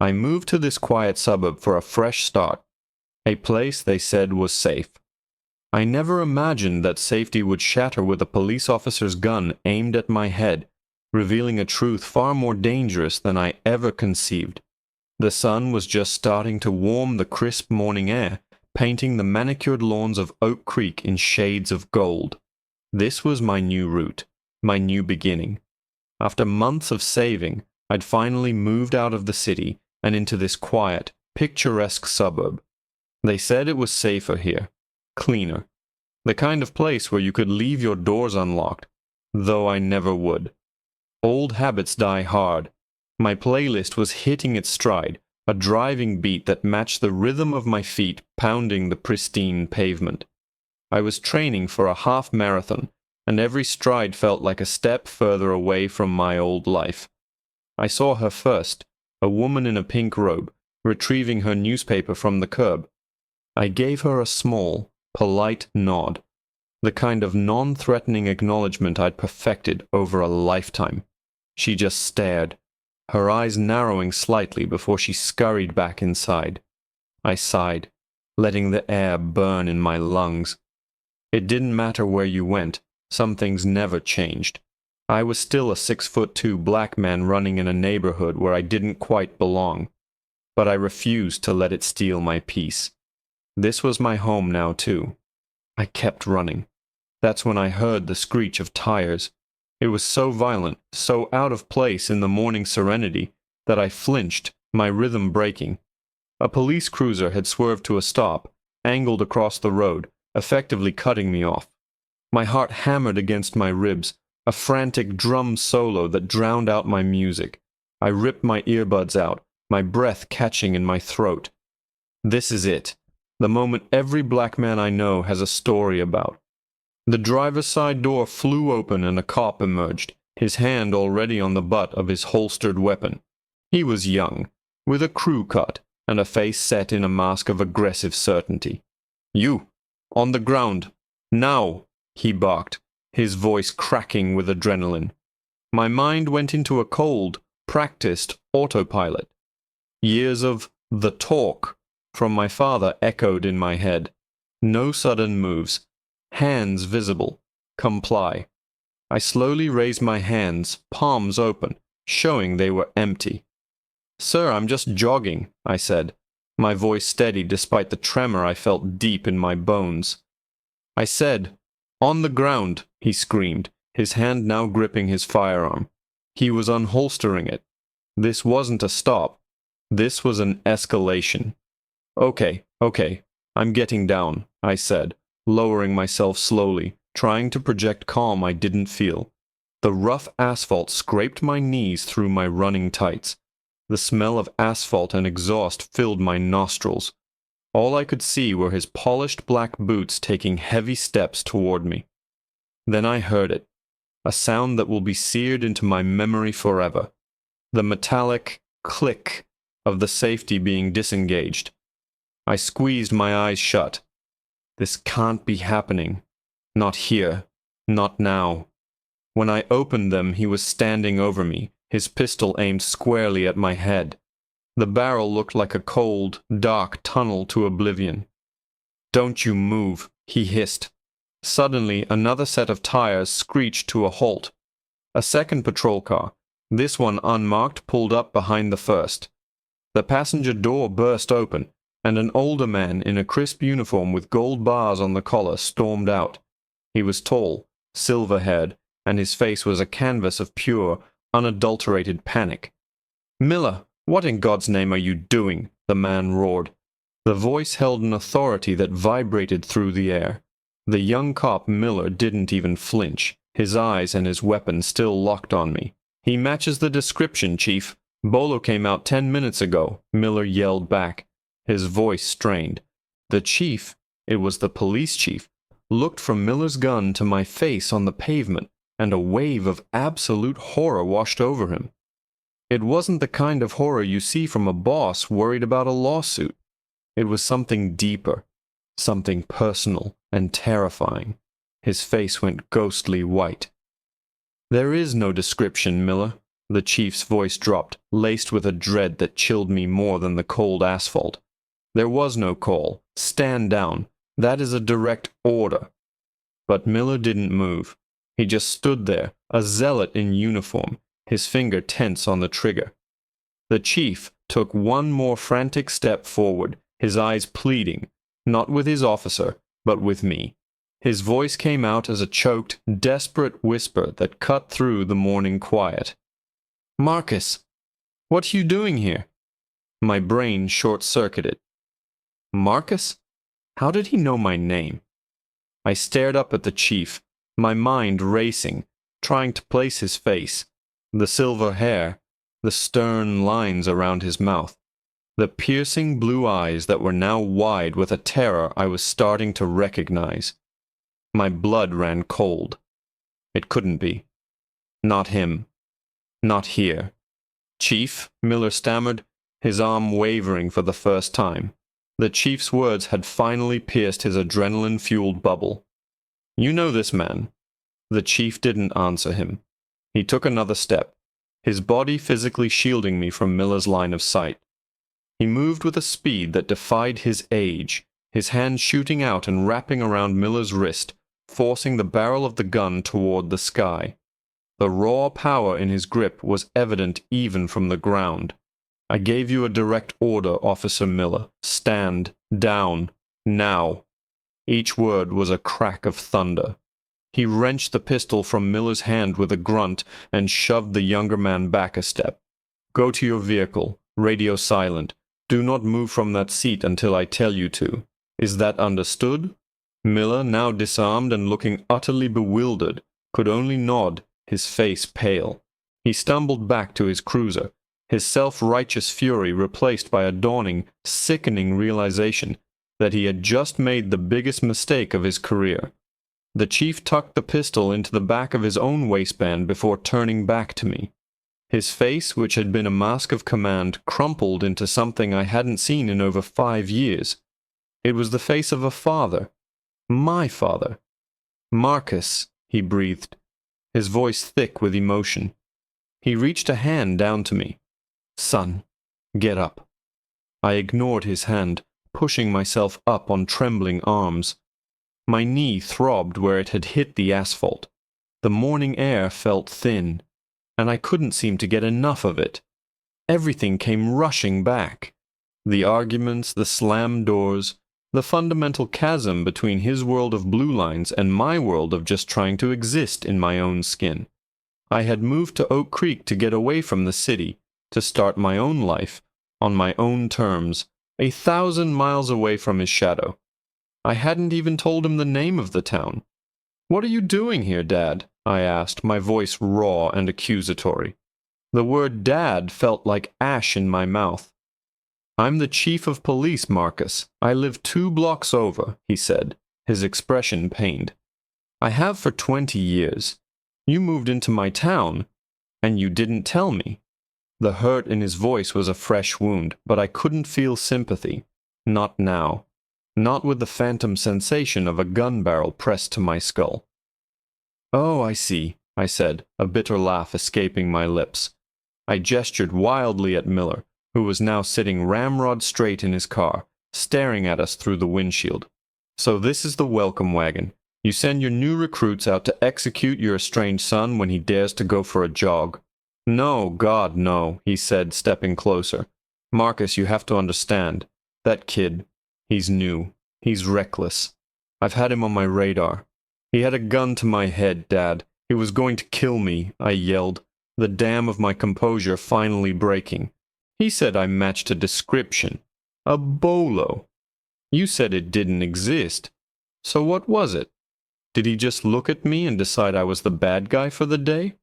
I moved to this quiet suburb for a fresh start, a place they said was safe. I never imagined that safety would shatter with a police officer's gun aimed at my head, revealing a truth far more dangerous than I ever conceived. The sun was just starting to warm the crisp morning air, painting the manicured lawns of Oak Creek in shades of gold. This was my new route, my new beginning. After months of saving, I'd finally moved out of the city and into this quiet, picturesque suburb. They said it was safer here, cleaner, the kind of place where you could leave your doors unlocked, though I never would. Old habits die hard. My playlist was hitting its stride, a driving beat that matched the rhythm of my feet pounding the pristine pavement. I was training for a half marathon, and every stride felt like a step further away from my old life. I saw her first, a woman in a pink robe, retrieving her newspaper from the curb. I gave her a small, polite nod, the kind of non-threatening acknowledgement I'd perfected over a lifetime. She just stared, her eyes narrowing slightly before she scurried back inside. I sighed, letting the air burn in my lungs. It didn't matter where you went, some things never changed. I was still a 6'2" black man running in a neighborhood where I didn't quite belong, but I refused to let it steal my peace. This was my home now, too. I kept running. That's when I heard the screech of tires. It was so violent, so out of place in the morning serenity, that I flinched, my rhythm breaking. A police cruiser had swerved to a stop, angled across the road, effectively cutting me off. My heart hammered against my ribs, a frantic drum solo that drowned out my music. I ripped my earbuds out, my breath catching in my throat. This is it, the moment every black man I know has a story about. The driver's side door flew open and a cop emerged, his hand already on the butt of his holstered weapon. He was young, with a crew cut and a face set in a mask of aggressive certainty. "You! On the ground! Now!" he barked, his voice cracking with adrenaline. My mind went into a cold, practiced autopilot. Years of the talk from my father echoed in my head. No sudden moves. Hands visible. Comply. I slowly raised my hands, palms open, showing they were empty. "Sir, I'm just jogging," I said, my voice steady despite the tremor I felt deep in my bones. I said, "On the ground," he screamed, his hand now gripping his firearm. He was unholstering it. This wasn't a stop. This was an escalation. Okay, I'm getting down," I said, lowering myself slowly, trying to project calm I didn't feel. The rough asphalt scraped my knees through my running tights. The smell of asphalt and exhaust filled my nostrils. All I could see were his polished black boots taking heavy steps toward me. Then I heard it, a sound that will be seared into my memory forever. The metallic click of the safety being disengaged. I squeezed my eyes shut. This can't be happening. Not here. Not now. When I opened them, he was standing over me, his pistol aimed squarely at my head. The barrel looked like a cold, dark tunnel to oblivion. "Don't you move," he hissed. Suddenly, another set of tires screeched to a halt. A second patrol car, this one unmarked, pulled up behind the first. The passenger door burst open, and an older man in a crisp uniform with gold bars on the collar stormed out. He was tall, silver-haired, and his face was a canvas of pure, unadulterated panic. "Miller, what in God's name are you doing?" the man roared. The voice held an authority that vibrated through the air. The young cop Miller didn't even flinch, his eyes and his weapon still locked on me. "He matches the description, Chief. Bolo came out 10 minutes ago," Miller yelled back, his voice strained. The chief, it was the police chief, looked from Miller's gun to my face on the pavement, and a wave of absolute horror washed over him. It wasn't the kind of horror you see from a boss worried about a lawsuit. It was something deeper, something personal and terrifying. His face went ghostly white. "There is no description, Miller. The chief's voice dropped, laced with a dread that chilled me more than the cold asphalt. There was no call. Stand down. That is a direct order. But Miller didn't move. He just stood there, a zealot in uniform, his finger tense on the trigger. The chief took one more frantic step forward, his eyes pleading, not with his officer, but with me. His voice came out as a choked, desperate whisper that cut through the morning quiet. "Marcus, what are you doing here?" My brain short-circuited. Marcus? How did he know my name? I stared up at the chief, my mind racing, trying to place his face, the silver hair, the stern lines around his mouth, the piercing blue eyes that were now wide with a terror I was starting to recognize. My blood ran cold. It couldn't be. Not him. Not here. "Chief," Miller stammered, his arm wavering for the first time. The chief's words had finally pierced his adrenaline-fueled bubble. "You know this man." The chief didn't answer him. He took another step, his body physically shielding me from Miller's line of sight. He moved with a speed that defied his age, his hand shooting out and wrapping around Miller's wrist, forcing the barrel of the gun toward the sky. The raw power in his grip was evident even from the ground. "I gave you a direct order, Officer Miller. Stand down, now." Each word was a crack of thunder. He wrenched the pistol from Miller's hand with a grunt and shoved the younger man back a step. "Go to your vehicle. Radio silent. Do not move from that seat until I tell you to. Is that understood?" Miller, now disarmed and looking utterly bewildered, could only nod, his face pale. He stumbled back to his cruiser, his self-righteous fury replaced by a dawning, sickening realization that he had just made the biggest mistake of his career. The chief tucked the pistol into the back of his own waistband before turning back to me. His face, which had been a mask of command, crumpled into something I hadn't seen in over 5 years. It was the face of a father. My father. "Marcus," he breathed, his voice thick with emotion. He reached a hand down to me. "Son, get up." I ignored his hand, pushing myself up on trembling arms. My knee throbbed where it had hit the asphalt. The morning air felt thin, and I couldn't seem to get enough of it. Everything came rushing back. The arguments, the slammed doors, the fundamental chasm between his world of blue lines and my world of just trying to exist in my own skin. I had moved to Oak Creek to get away from the city, to start my own life, on my own terms, 1,000 miles away from his shadow. I hadn't even told him the name of the town. "What are you doing here, Dad?" I asked, my voice raw and accusatory. The word Dad felt like ash in my mouth. "I'm the chief of police, Marcus. I live 2 blocks over," he said, his expression pained. "I have for 20 years. You moved into my town, and you didn't tell me." The hurt in his voice was a fresh wound, but I couldn't feel sympathy. Not now. Not with the phantom sensation of a gun barrel pressed to my skull. "Oh, I see," I said, a bitter laugh escaping my lips. I gestured wildly at Miller, who was now sitting ramrod straight in his car, staring at us through the windshield. "So this is the welcome wagon. You send your new recruits out to execute your estranged son when he dares to go for a jog." "No, God, no," he said, stepping closer. "Marcus, you have to understand. That kid, he's new. He's reckless. I've had him on my radar. He had a gun to my head, Dad. He was going to kill me," I yelled, the dam of my composure finally breaking. "He said I matched a description. A bolo. You said it didn't exist. So what was it? Did he just look at me and decide I was the bad guy for the day?"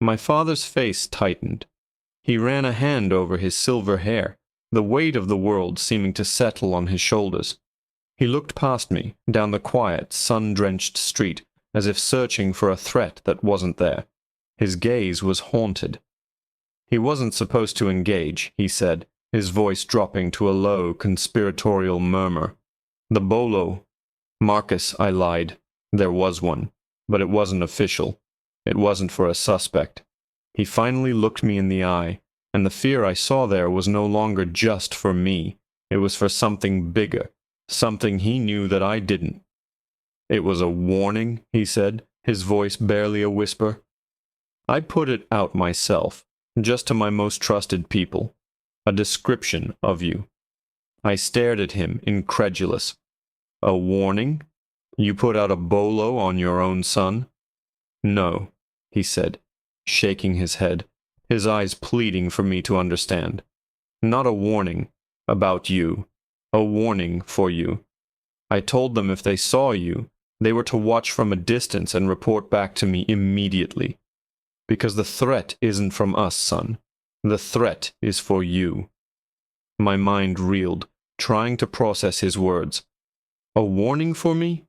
My father's face tightened. He ran a hand over his silver hair, the weight of the world seeming to settle on his shoulders. He looked past me, down the quiet, sun-drenched street, as if searching for a threat that wasn't there. His gaze was haunted. "He wasn't supposed to engage," he said, his voice dropping to a low, conspiratorial murmur. "The bolo. Marcus," I lied. "There was one, but it wasn't official. It wasn't for a suspect. He finally looked me in the eye, and the fear I saw there was no longer just for me. It was for something bigger, something he knew that I didn't. "It was a warning," he said, his voice barely a whisper. I put it out myself, just to my most trusted people. "A description of you." I stared at him, incredulous. "A warning? You put out a bolo on your own son?" "No," he said, shaking his head, his eyes pleading for me to understand. "Not a warning about you. A warning for you. I told them if they saw you, they were to watch from a distance and report back to me immediately. Because the threat isn't from us, son. The threat is for you." My mind reeled, trying to process his words. A warning for me?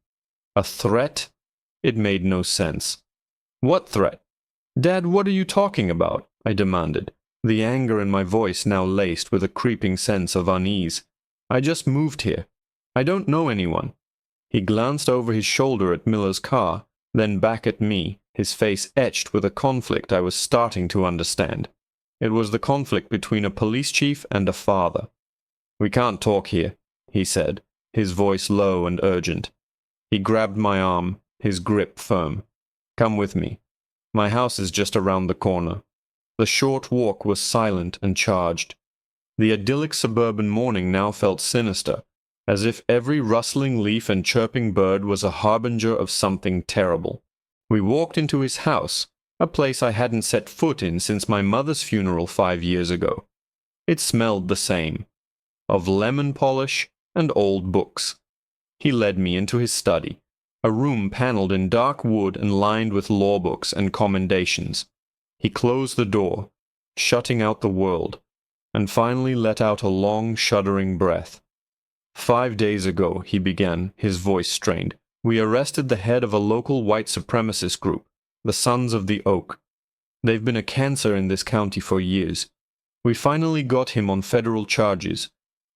A threat? It made no sense. "What threat? Dad, what are you talking about?" I demanded, the anger in my voice now laced with a creeping sense of unease. "I just moved here. I don't know anyone." He glanced over his shoulder at Miller's car, then back at me, his face etched with a conflict I was starting to understand. It was the conflict between a police chief and a father. "We can't talk here," he said, his voice low and urgent. He grabbed my arm, his grip firm. "Come with me. My house is just around the corner." The short walk was silent and charged. The idyllic suburban morning now felt sinister, as if every rustling leaf and chirping bird was a harbinger of something terrible. We walked into his house, a place I hadn't set foot in since my mother's funeral 5 years ago. It smelled the same, of lemon polish and old books. He led me into his study, a room paneled in dark wood and lined with law books and commendations. He closed the door, shutting out the world, and finally let out a long, shuddering breath. "5 days ago," he began, his voice strained, "we arrested the head of a local white supremacist group, the Sons of the Oak. They've been a cancer in this county for years. We finally got him on federal charges,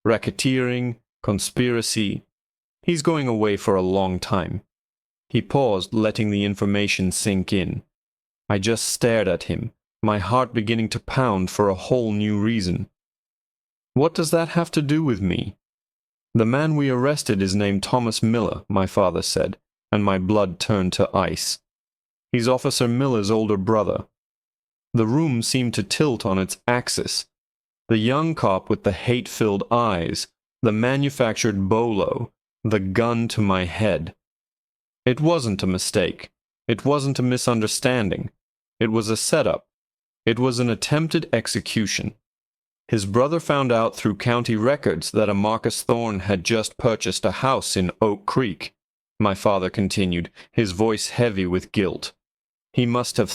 racketeering, conspiracy. He's going away for a long time." He paused, letting the information sink in. I just stared at him, my heart beginning to pound for a whole new reason. "What does that have to do with me?" "The man we arrested is named Thomas Miller," my father said, and my blood turned to ice. "He's Officer Miller's older brother." The room seemed to tilt on its axis. The young cop with the hate-filled eyes, the manufactured bolo, the gun to my head. It wasn't a mistake. It wasn't a misunderstanding. It was a setup. It was an attempted execution. His brother found out through county records that a Marcus Thorne had just purchased a house in Oak Creek, my father continued, his voice heavy with guilt. He must have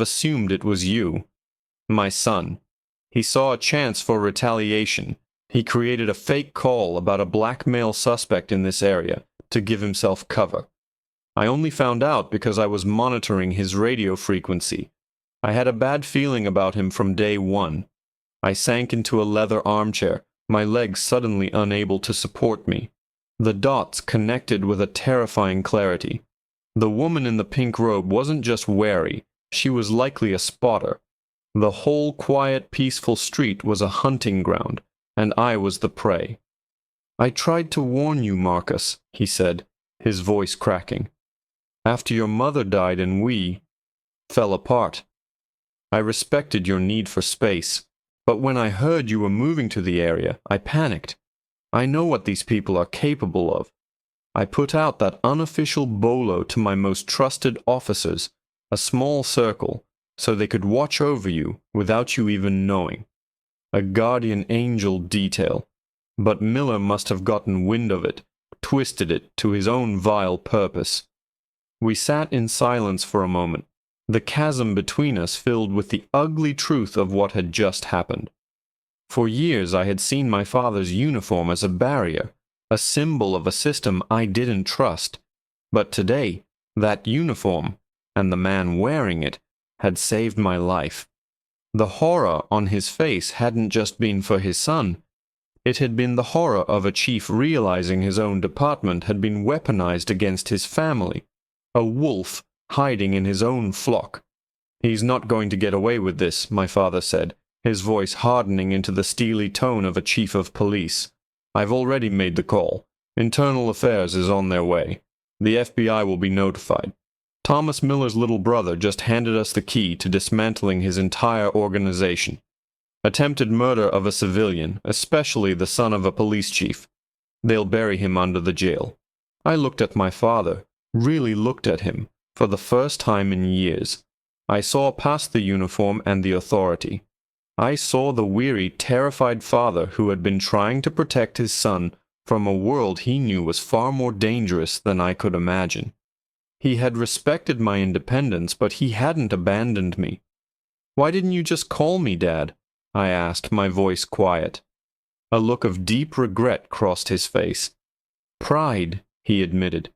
assumed it was you, my son. He saw a chance for retaliation. He created a fake call about a black male suspect in this area to give himself cover. I only found out because I was monitoring his radio frequency. I had a bad feeling about him from day one. I sank into a leather armchair, my legs suddenly unable to support me. The dots connected with a terrifying clarity. The woman in the pink robe wasn't just wary, she was likely a spotter. The whole quiet, peaceful street was a hunting ground, and I was the prey. "I tried to warn you, Marcus," he said, his voice cracking. "After your mother died and we fell apart. I respected your need for space, but when I heard you were moving to the area, I panicked. I know what these people are capable of. I put out that unofficial bolo to my most trusted officers, a small circle, so they could watch over you without you even knowing. A guardian angel detail. But Miller must have gotten wind of it, twisted it to his own vile purpose." We sat in silence for a moment, the chasm between us filled with the ugly truth of what had just happened. For years I had seen my father's uniform as a barrier, a symbol of a system I didn't trust. But today, that uniform, and the man wearing it, had saved my life. The horror on his face hadn't just been for his son. It had been the horror of a chief realizing his own department had been weaponized against his family, a wolf hiding in his own flock. He's not going to get away with this, my father said, his voice hardening into the steely tone of a chief of police. I've already made the call. Internal Affairs is on their way. The FBI will be notified. Thomas Miller's little brother just handed us the key to dismantling his entire organization. Attempted murder of a civilian, especially the son of a police chief. They'll bury him under the jail. I looked at my father, really looked at him, for the first time in years. I saw past the uniform and the authority. I saw the weary, terrified father who had been trying to protect his son from a world he knew was far more dangerous than I could imagine. He had respected my independence, but he hadn't abandoned me. "Why didn't you just call me, Dad?" I asked, my voice quiet. A look of deep regret crossed his face. "Pride," he admitted.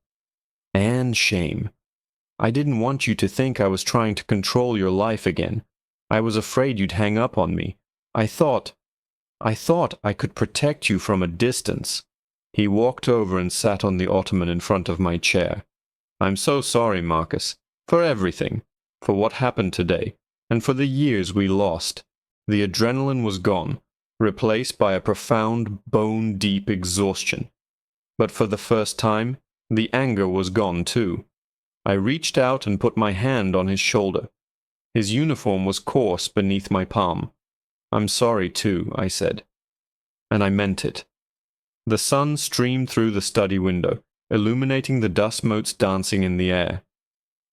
"And shame. I didn't want you to think I was trying to control your life again. I was afraid you'd hang up on me. I thought I could protect you from a distance." He walked over and sat on the ottoman in front of my chair. "I'm so sorry, Marcus, for everything, for what happened today, and for the years we lost. The adrenaline was gone, replaced by a profound, bone-deep exhaustion. But for the first time, the anger was gone too." I reached out and put my hand on his shoulder. His uniform was coarse beneath my palm. "I'm sorry too," I said. And I meant it. The sun streamed through the study window, illuminating the dust motes dancing in the air.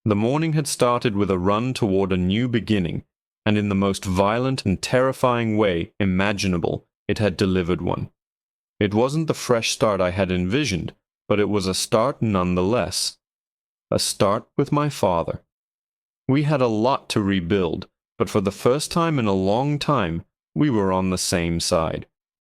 The morning had started with a run toward a new beginning, and in the most violent and terrifying way imaginable, it had delivered one. It wasn't the fresh start I had envisioned, but it was a start nonetheless. A start with my father. We had a lot to rebuild, but for the first time in a long time, we were on the same side.